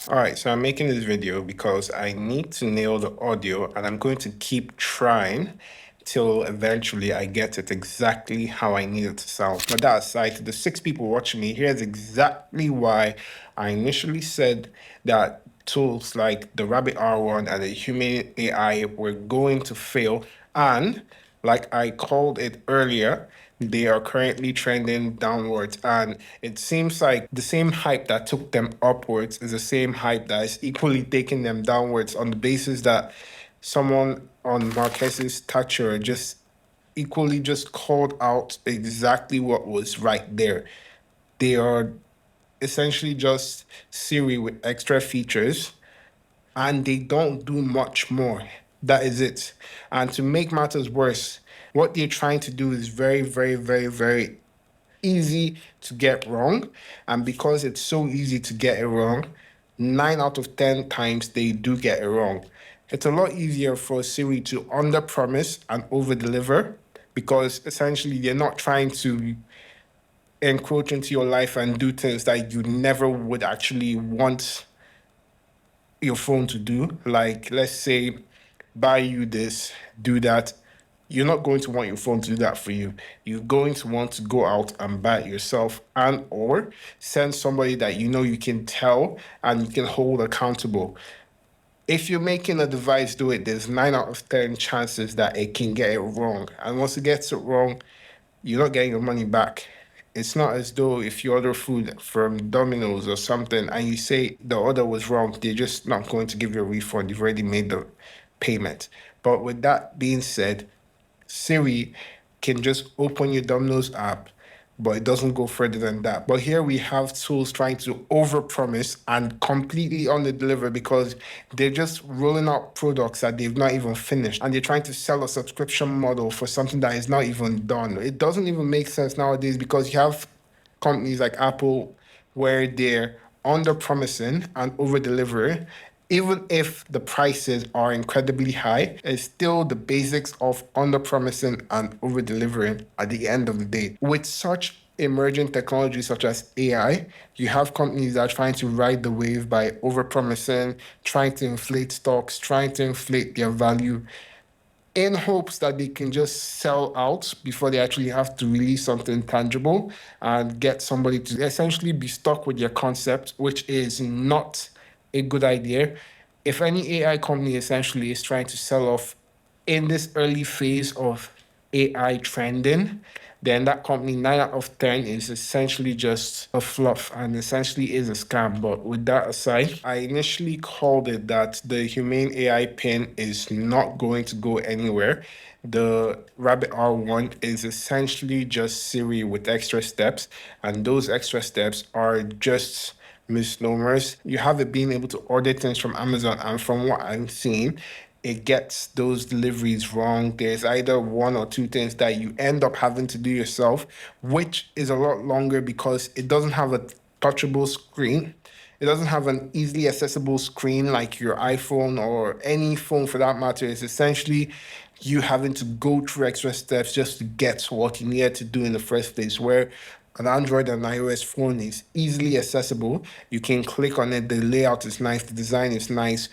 All right, so I'm making this video because I need to nail the audio and I'm going to keep trying till eventually I get it exactly how I need it to sound. But that aside, to the 6 people watching me, here's exactly why I initially said that tools like the Rabbit R1 and the Humane AI were going to fail. And like I called it earlier, they are currently trending downwards. And it seems like the same hype that took them upwards is the same hype that is equally taking them downwards on the basis that someone on Marquez's stature just equally just called out exactly what was right there. They are essentially just Siri with extra features and they don't do much more. That is it. And to make matters worse, what they're trying to do is very, very, very, very easy to get wrong. And because it's so easy to get it wrong, 9 out of 10 times they do get it wrong. It's a lot easier for Siri to under promise and over deliver because essentially they're not trying to encroach into your life and do things that you never would actually want your phone to do. Like, let's say, buy you this, do that. You're not going to want your phone to do that for you. You're going to want to go out and buy it yourself and or send somebody that you know you can tell and you can hold accountable. If you're making a device do it, there's 9 out of 10 chances that it can get it wrong. And once it gets it wrong, you're not getting your money back. It's not as though if you order food from Domino's or something and you say the order was wrong, they're just not going to give you a refund. You've already made the payment. But with that being said, Siri can just open your Domino's app, but it doesn't go further than that. But here we have tools trying to overpromise and completely underdeliver because they're just rolling out products that they've not even finished and they're trying to sell a subscription model for something that is not even done. It doesn't even make sense nowadays because you have companies like Apple where they're under promising and over delivering. Even if the prices are incredibly high, it's still the basics of under promising and over delivering at the end of the day. With such emerging technologies such as AI, you have companies that are trying to ride the wave by over promising, trying to inflate stocks, trying to inflate their value in hopes that they can just sell out before they actually have to release something tangible and get somebody to essentially be stuck with their concept, which is not a good idea. If any AI company essentially is trying to sell off in this early phase of AI trending, then that company 9 out of 10 is essentially just a fluff and essentially is a scam. But with that aside, I initially called it that the Humane AI pin is not going to go anywhere. The Rabbit R1 is essentially just Siri with extra steps, and those extra steps are just misnomers. You have it being able to order things from Amazon, and from what I'm seeing, it gets those deliveries wrong. There's either one or two things that you end up having to do yourself, which is a lot longer because it doesn't have a touchable screen. It doesn't have an easily accessible screen like your iPhone or any phone for that matter. It's essentially you having to go through extra steps just to get what you needed to do in the first place. Where an Android and iOS phone is easily accessible. You can click on it, the layout is nice, the design is nice,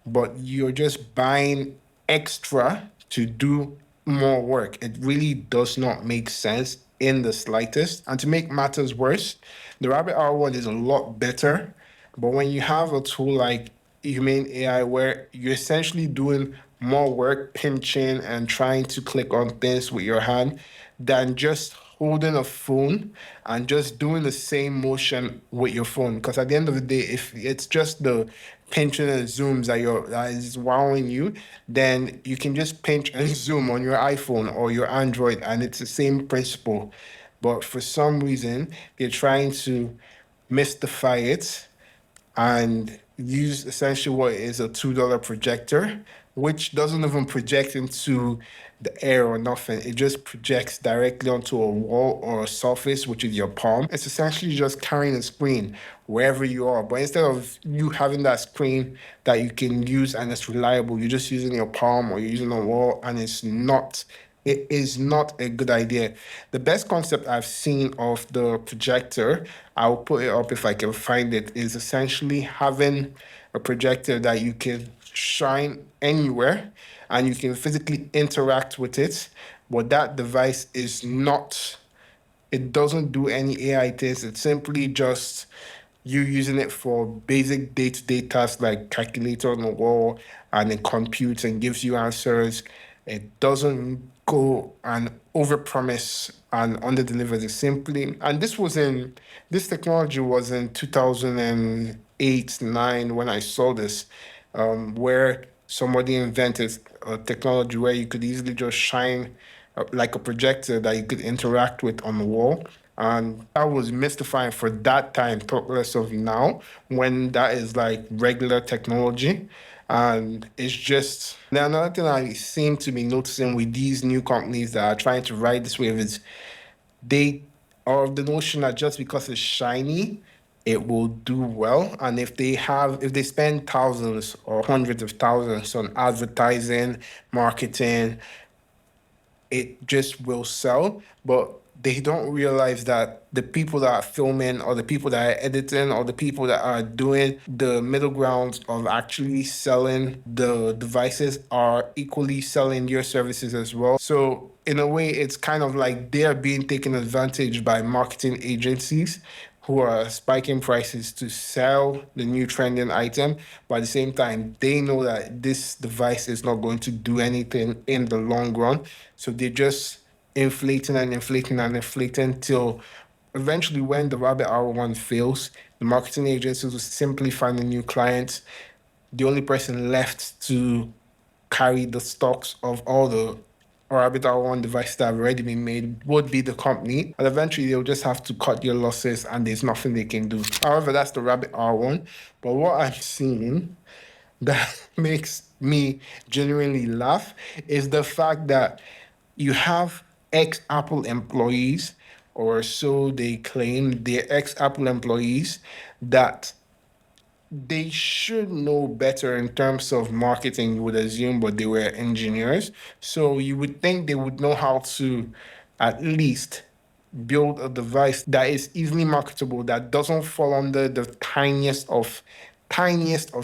but you're just buying extra to do more work. It really does not make sense in the slightest. And to make matters worse, the Rabbit R1 is a lot better. But when you have a tool like Humane AI, where you're essentially doing more work, pinching and trying to click on things with your hand than just holding a phone and just doing the same motion with your phone. Because at the end of the day, if it's just the pinching and zooms that is wowing you, then you can just pinch and zoom on your iPhone or your Android, and it's the same principle. But for some reason, they're trying to mystify it and use essentially what is a $2 projector, which doesn't even project into the air or nothing. It just projects directly onto a wall or a surface, which is your palm. It's essentially just carrying a screen wherever you are. But instead of you having that screen that you can use and it's reliable, you're just using your palm or you're using a wall and it's not it is not a good idea. The best concept I've seen of the projector, I'll put it up if I can find it, is essentially having a projector that you can shine anywhere and you can physically interact with it. But that device is not, it doesn't do any AI things. It's simply just you using it for basic day-to-day tasks like calculator on the wall, and it computes and gives you answers. It doesn't go and overpromise and underdeliver. It simply, and this technology was in 2008, 9 when I saw this, where somebody invented a technology where you could easily just shine like a projector that you could interact with on the wall. And that was mystifying for that time, talk less of now, when that is like regular technology. And it's just now another thing I seem to be noticing with these new companies that are trying to ride this wave is they are of the notion that just because it's shiny, it will do well. And if they spend thousands or hundreds of thousands on advertising, marketing, it just will sell. But they don't realize that the people that are filming or the people that are editing or the people that are doing the middle grounds of actually selling the devices are equally selling your services as well. So in a way, it's kind of like they're being taken advantage by marketing agencies who are spiking prices to sell the new trending item, but at the same time, they know that this device is not going to do anything in the long run. So they're just inflating and inflating and inflating till eventually, when the rabbit hour one fails, the marketing agencies will simply find a new client. The only person left to carry the stocks of all the Rabbit Hour one devices that have already been made would be the company. And eventually they'll just have to cut your losses and there's nothing they can do. However, that's the Rabbit Hour one. But what I'm seeing that makes me genuinely laugh is the fact that you have ex-Apple employees, or so they claim, they're ex-Apple employees that they should know better in terms of marketing, you would assume, but they were engineers. So you would think they would know how to at least build a device that is easily marketable, that doesn't fall under the tiniest of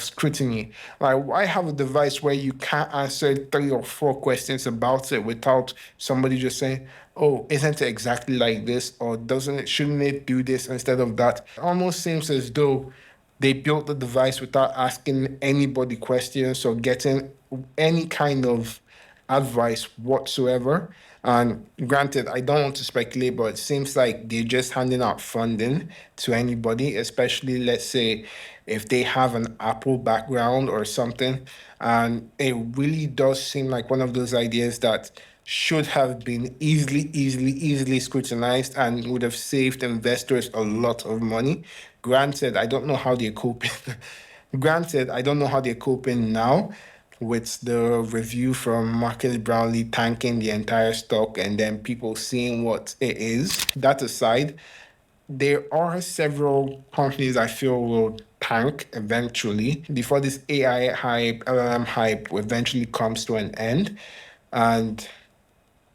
scrutiny. Like, why have a device where you can't answer 3 or 4 questions about it without somebody just saying, "Oh, isn't it exactly like this?" or "Doesn't it? Shouldn't it do this instead of that?" It almost seems as though they built the device without asking anybody questions or getting any kind of advice whatsoever. And granted, I don't want to speculate, but it seems like they're just handing out funding to anybody, especially, let's say, if they have an Apple background or something. And it really does seem like one of those ideas that should have been easily scrutinized and would have saved investors a lot of money. Granted, I don't know how they're coping. Granted, I don't know how they're coping now with the review from Marcus Brownlee tanking the entire stock and then people seeing what it is. That aside, there are several companies I feel will tank eventually before this AI hype, LLM hype eventually comes to an end. And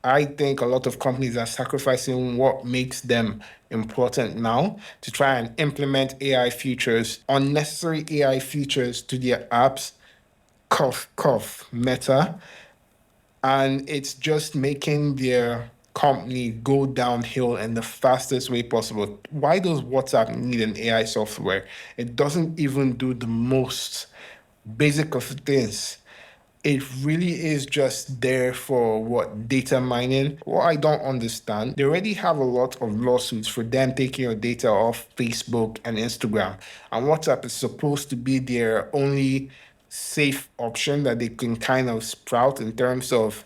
I think a lot of companies are sacrificing what makes them important now to try and implement AI features, unnecessary AI features to their apps, cough, cough, Meta, and it's just making their company go downhill in the fastest way possible. Why does WhatsApp need an AI software? It doesn't even do the most basic of things. It really is just there for what, data mining. What I don't understand, they already have a lot of lawsuits for them taking your data off Facebook and Instagram. And WhatsApp is supposed to be their only safe option that they can kind of sprout in terms of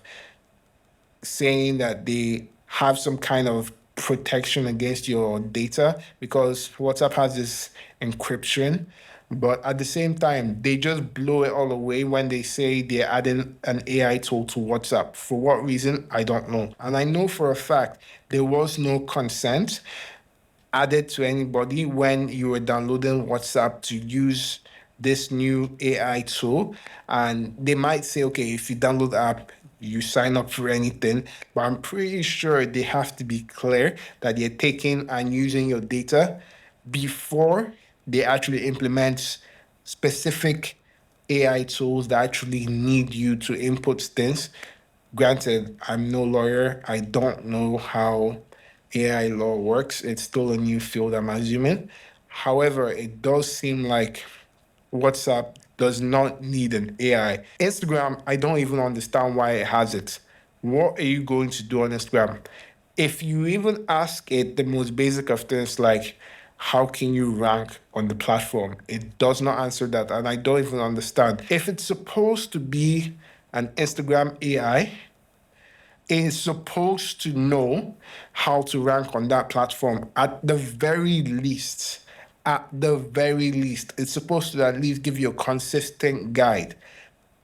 saying that they have some kind of protection against your data, because WhatsApp has this encryption. But at the same time, they just blow it all away when they say they're adding an AI tool to WhatsApp. For what reason? I don't know. And I know for a fact there was no consent added to anybody when you were downloading WhatsApp to use this new AI tool. And they might say, okay, if you download the app, you sign up for anything, but I'm pretty sure they have to be clear that they're taking and using your data before they actually implement specific AI tools that actually need you to input things. Granted, I'm no lawyer. I don't know how AI law works. It's still a new field, I'm assuming. However, it does seem like WhatsApp does not need an AI. Instagram, I don't even understand why it has it. What are you going to do on Instagram? If you even ask it the most basic of things like, how can you rank on the platform? It does not answer that. And I don't even understand. If it's supposed to be an Instagram AI, is supposed to know how to rank on that platform at the very least. At the very least, it's supposed to at least give you a consistent guide,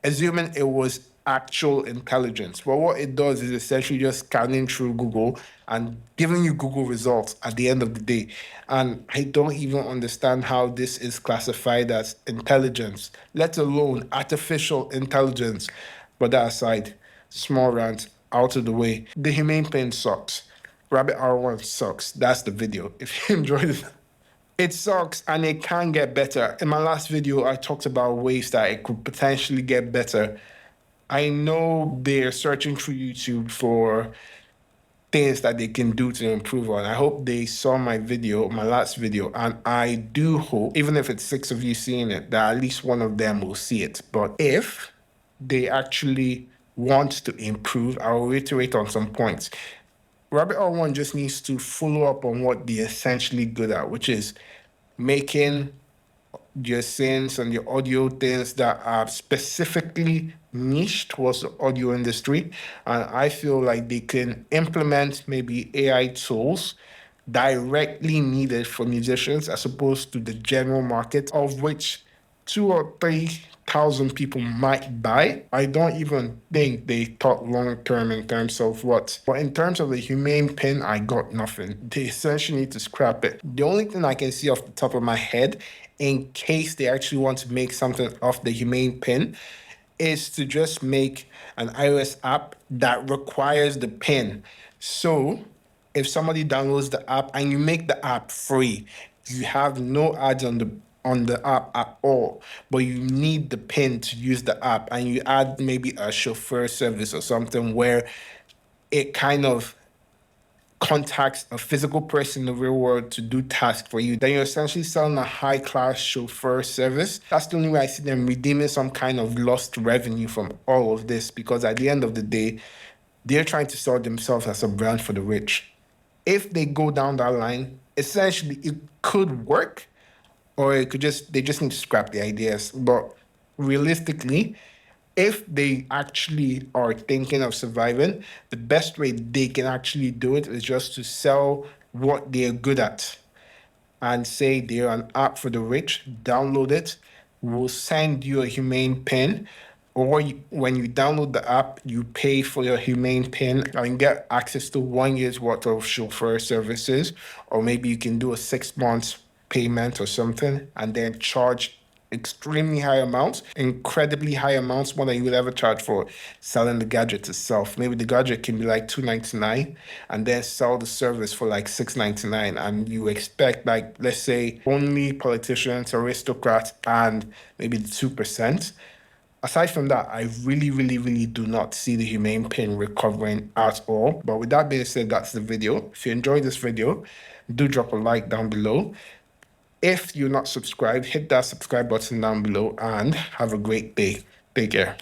assuming it was actual intelligence. But what it does is essentially just scanning through Google and giving you Google results at the end of the day. And I don't even understand how this is classified as intelligence, let alone artificial intelligence. But that aside, small rant out of the way. The Humane Pen sucks. Rabbit R1 sucks. That's the video. If you enjoyed it, it sucks and it can get better. In my last video, I talked about ways that it could potentially get better. I know they're searching through YouTube for things that they can do to improve on. I hope they saw my video, my last video, and I do hope, even if it's 6 of you seeing it, that at least one of them will see it. But if they actually want to improve, I'll reiterate on some points. Rabbit R1 just needs to follow up on what they're essentially good at, which is making your synths and your audio things that are specifically niche towards the audio industry. And I feel like they can implement maybe AI tools directly needed for musicians as opposed to the general market, of which 2 or 3 thousand people might buy. I don't even think they thought long term in terms of what. But in terms of the Humane Pin, I got nothing. They essentially need to scrap it. The only thing I can see off the top of my head, in case they actually want to make something of the Humane Pin, is to just make an iOS app that requires the pin. So if somebody downloads the app and you make the app free, you have no ads on the app at all, but you need the pin to use the app, and you add maybe a chauffeur service or something where it kind of contacts a physical person in the real world to do tasks for you, then you're essentially selling a high class chauffeur service. That's the only way I see them redeeming some kind of lost revenue from all of this, because at the end of the day, they're trying to sell themselves as a brand for the rich. If they go down that line, essentially it could work, or it could just they just need to scrap the ideas. But realistically, if they actually are thinking of surviving, the best way they can actually do it is just to sell what they're good at and say they're an app for the rich, download it, we'll send you a Humane Pin. Or when you download the app, you pay for your Humane Pin and get access to 1 year's worth of chauffeur services. Or maybe you can do a 6 months payment or something and then charge extremely high amounts, incredibly high amounts, more than you would ever charge for selling the gadget itself. Maybe the gadget can be like $299 and then sell the service for like $699. And you expect, like, let's say only politicians, aristocrats, and maybe the 2%. Aside from that, I really, really, really do not see the Humane Pin recovering at all. But with that being said, that's the video. If you enjoyed this video, do drop a like down below. If you're not subscribed, hit that subscribe button down below and have a great day. Take care.